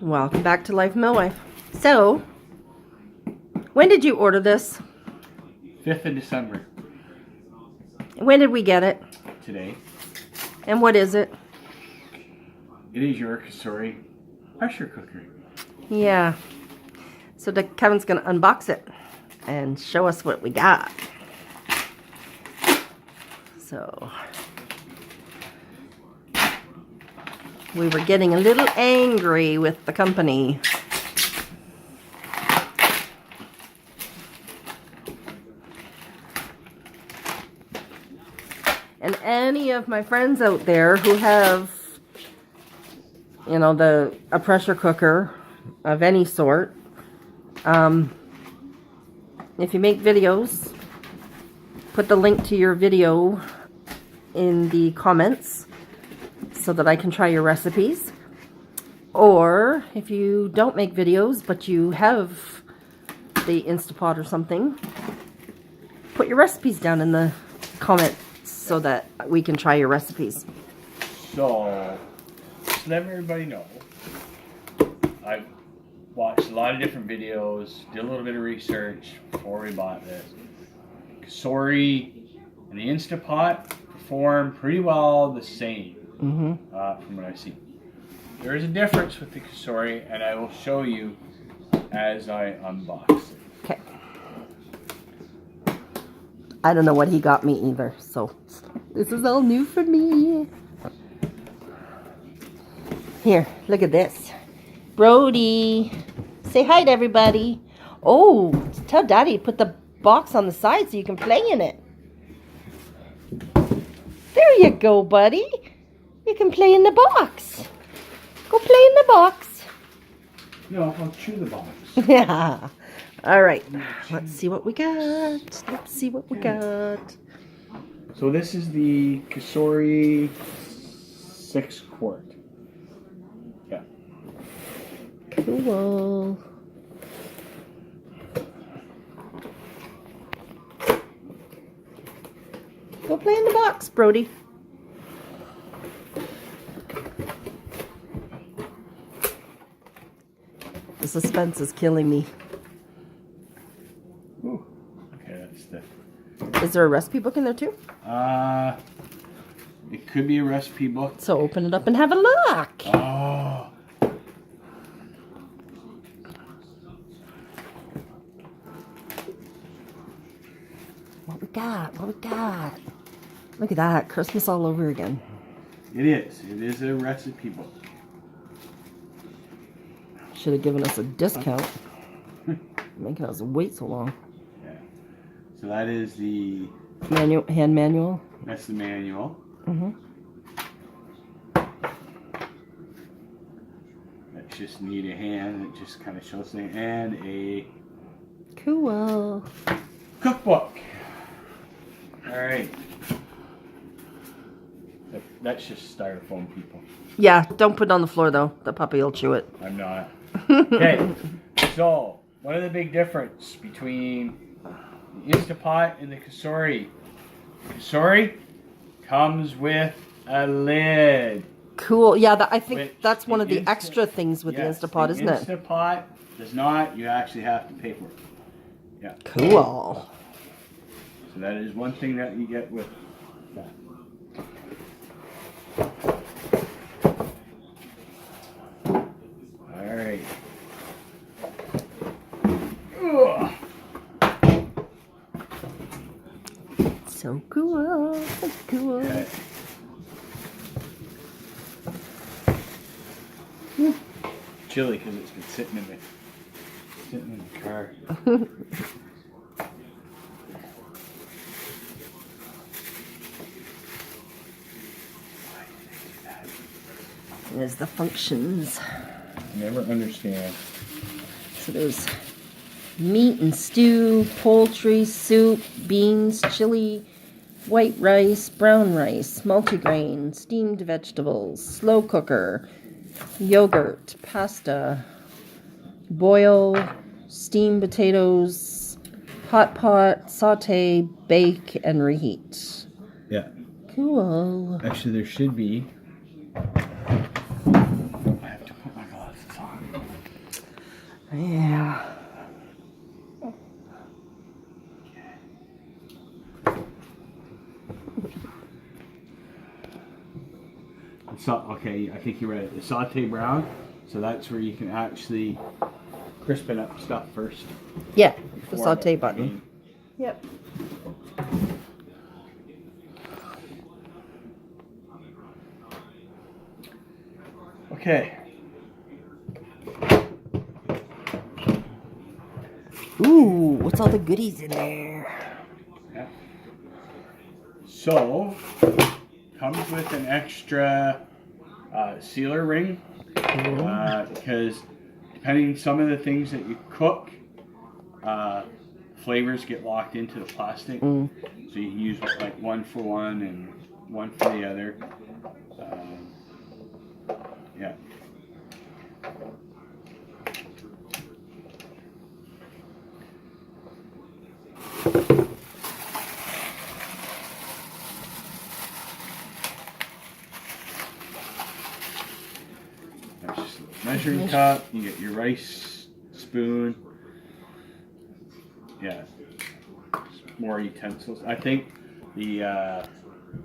Welcome back to Life Millwife. So, when did you order this? 5th of December. When did we get it? Today. And what is it? It is your Cosori pressure cooker. Yeah. So Kevin's going to unbox it and show us what we got. So, we were getting a little angry with the company. And any of my friends out there who have, you know, a pressure cooker of any sort, if you make videos, put the link to your video in the comments so that I can try your recipes. Or if you don't make videos but you have the Instapot or something, put your recipes down in the comments so that we can try your recipes. So, just to let everybody know, I've watched a lot of different videos, did a little bit of research before we bought this. Cosori and the Instapot perform pretty well the same from what I've seen. There is a difference with the Cosori, and I will show you as I unbox it. Okay. I don't know what he got me either, so this is all new for me. Here, look at this. Brody, say hi to everybody. Oh, tell Daddy to put the box on the side so you can play in it. There you go, buddy. You can play in the box. Go play in the box. No, I'll chew the box. Yeah. All right. Let's see what we got. Let's see what we got. So this is the Cosori 6-quart. Yeah. Cool. Go play in the box, Brody. The suspense is killing me. Ooh. Okay, that's the... Is there a recipe book in there too? It could be a recipe book. So open it up and have a look. Oh. What we got? What we got? Look at that. Christmas all over again. It is. It is a recipe book. Should have given us a discount. Making us wait so long. Yeah. So that is the... Hand manual. That's the manual. That's just need a hand. It just kind of shows things. And a... Cool. cookbook. Alright. That's just styrofoam, people. Yeah, don't put it on the floor though. The puppy will chew it. I'm not. Okay, so one of the big difference between the Instapot and the Cosori. Cosori comes with a lid. Cool. Yeah, I think that's one of the extra things with the Instapot, isn't it? The Instapot does not. You actually have to pay for it. Yeah. Cool. So that is one thing that you get with that. All right. Ugh. So cool. So cool. Okay. Chilly because it's been sitting in the car. There's the functions. Never understand. So there's meat and stew, poultry, soup, beans, chili, white rice, brown rice, multigrain, steamed vegetables, slow cooker, yogurt, pasta, boil, steamed potatoes, hot pot, saute, bake, and reheat. Yeah. Cool. Actually, there should be. I have to put my glasses on. Yeah. So, okay, I think you're right. The saute brown, so that's where you can actually crispen up stuff first. Yeah, the before saute the button. main. Yep. Okay. Ooh, what's all the goodies in there? Yeah. So, comes with an extra sealer ring because depending on some of the things that you cook, flavors get locked into the plastic. So you can use like one for one and one for the other. Yeah. That's just a measuring cup. You get your rice spoon. Yeah. More utensils. I think the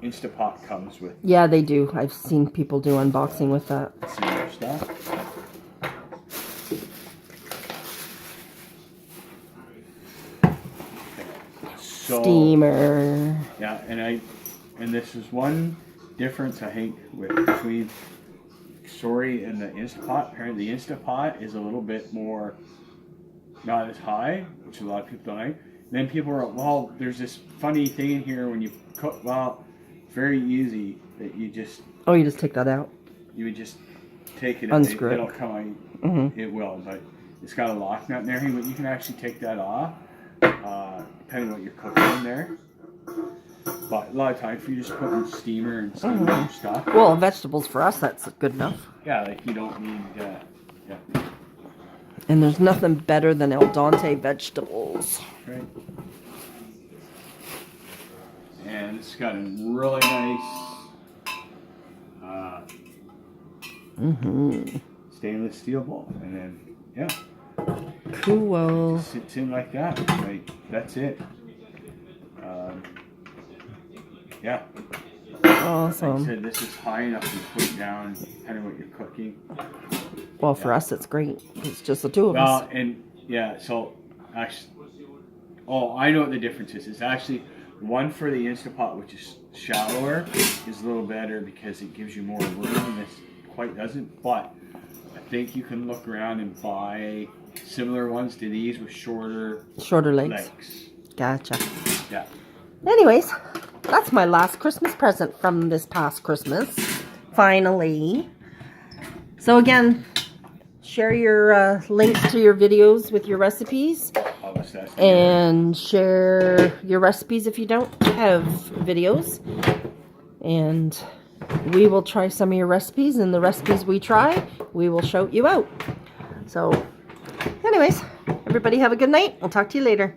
Instapot comes with Yeah, they do. I've seen people do unboxing with that. similar stuff. So, Steamer. yeah, and this is one difference I think between Cosori and the Instapot. Apparently, the Instapot is a little bit more not as high, which a lot of people don't like. And then people are, well, there's this funny thing in here when you cook. Well, it's very easy that you just Oh, you just take that out. you would just take it. Unscrew it. It'll come out. It will, but it's got a lock nut and everything. But you can actually take that off, depending on what you're cooking in there. But a lot of times, if you just put in steamer and steam your stuff. Well, vegetables for us, that's good enough. Yeah, like you don't need. Yeah. And there's nothing better than al dente vegetables. Right. And it's got a really nice stainless steel bowl, and then Cool. it sits in like that. Right, that's it. Yeah. Awesome. Like I said, this is high enough to put it down, depending on what you're cooking. Well, for us, it's great. It's just the two of us. Well, and yeah, so actually, I know what the difference is. It's actually one for the Instapot, which is shallower, is a little better because it gives you more room, and this quite doesn't. But I think you can look around and buy similar ones to these with shorter legs. Gotcha. Yeah. Anyways, that's my last Christmas present from this past Christmas. Finally. So again, share your links to your videos with your recipes. And share your recipes if you don't have videos. And we will try some of your recipes. And the recipes we try, we will shout you out. So, anyways, everybody have a good night. We'll talk to you later.